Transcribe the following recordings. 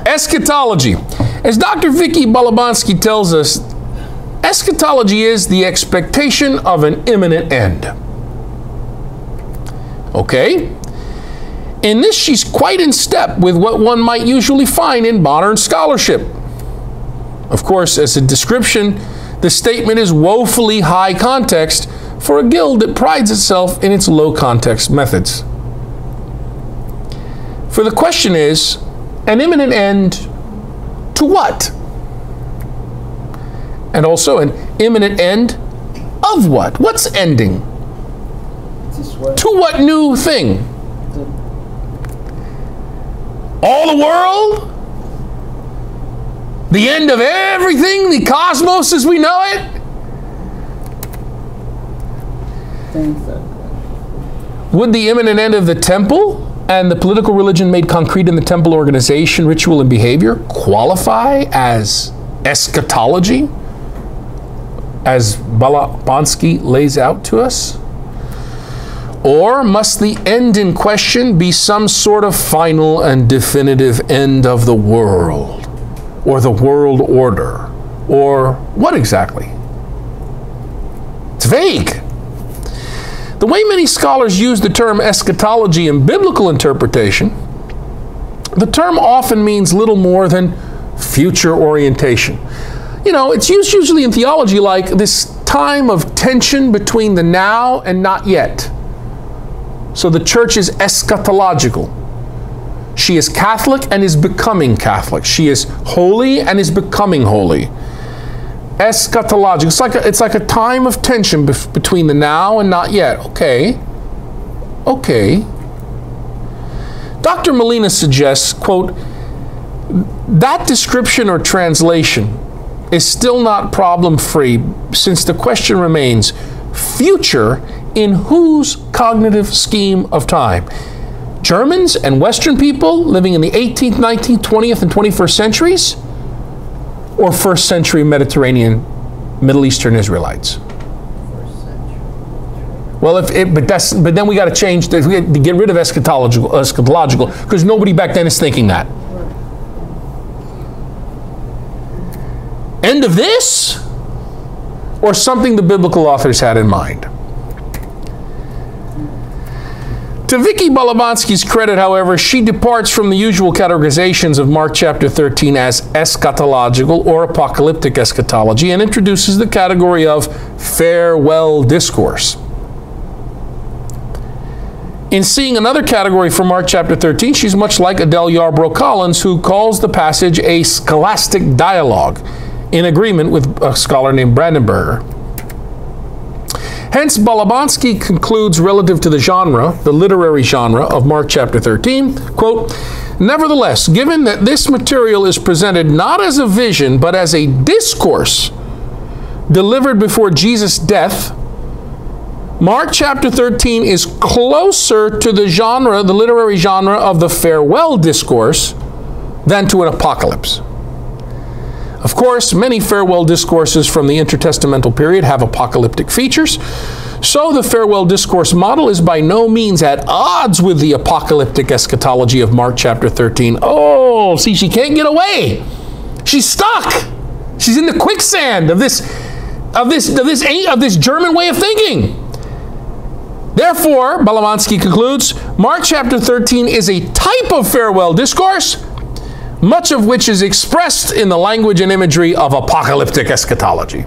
Eschatology. As Dr. Vicky Balabanski tells us, eschatology is the expectation of an imminent end. Okay? In this, she's quite in step with what one might usually find in modern scholarship. Of course, as a description, the statement is woefully high context for a guild that prides itself in its low context methods. For the question is, an imminent end to what? And also an imminent end of what? What's ending? To what new thing? All the world? The end of everything? The cosmos as we know it? Would the imminent end of the temple and the political religion made concrete in the temple organization, ritual, and behavior qualify as eschatology, as Balabanski lays out to us? Or must the end in question be some sort of final and definitive end of the world, or the world order, or what exactly? It's vague. The way many scholars use the term eschatology in biblical interpretation, the term often means little more than future orientation. You know, it's used usually in theology like this time of tension between the now and not yet. So the church is eschatological. She is Catholic and is becoming Catholic. She is holy and is becoming holy. Eschatological. It's like a time of tension between the now and not yet. Okay. Okay. Dr. Malina suggests, quote, that description or translation is still not problem-free, since the question remains, future in whose cognitive scheme of time? Germans and Western people living in the 18th, 19th, 20th, and 21st centuries? Or first century Mediterranean, Middle Eastern Israelites? Well, but then we got to change, we have to get rid of eschatological, because nobody back then is thinking that. End of this? Or something the biblical authors had in mind? To Vicky Balabanski's credit, however, she departs from the usual categorizations of Mark chapter 13 as eschatological or apocalyptic eschatology and introduces the category of farewell discourse. In seeing another category for Mark chapter 13, she's much like Adele Yarbrough Collins, who calls the passage a scholastic dialogue, in agreement with a scholar named Brandenburger. Hence, Balabanski concludes relative to the genre, the literary genre of Mark chapter 13, quote, nevertheless, given that this material is presented not as a vision, but as a discourse delivered before Jesus' death, Mark chapter 13 is closer to the genre, the literary genre of the farewell discourse than to an apocalypse. Of course, many farewell discourses from the intertestamental period have apocalyptic features, so the farewell discourse model is by no means at odds with the apocalyptic eschatology of Mark chapter 13. Oh, see, she can't get away. She's stuck. She's in the quicksand of this German way of thinking. Therefore, Balabanski concludes, Mark chapter 13 is a type of farewell discourse, much of which is expressed in the language and imagery of apocalyptic eschatology.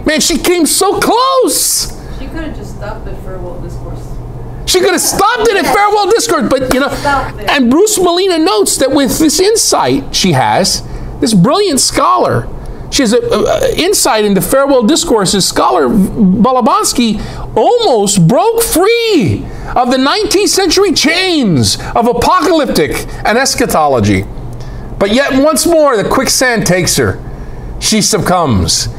Man, she came so close. She could have just stopped at farewell discourse. She could have stopped it at farewell discourse, but you know, and Bruce Malina notes that with this insight she has, this brilliant scholar, she has an insight into farewell discourses. Scholar Balabanski almost broke free of the 19th century chains of apocalyptic and eschatology. But yet once more, the quicksand takes her. She succumbs.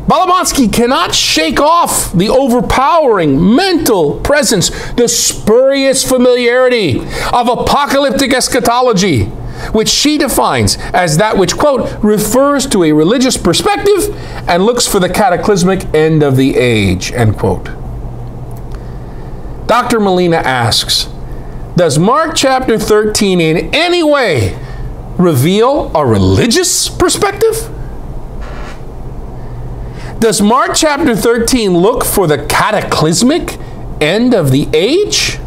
Balabanski cannot shake off the overpowering mental presence, the spurious familiarity of apocalyptic eschatology, which she defines as that which, quote, refers to a religious perspective and looks for the cataclysmic end of the age, end quote. Dr. Malina asks, does Mark chapter 13 in any way reveal a religious perspective? Does Mark chapter 13 look for the cataclysmic end of the age?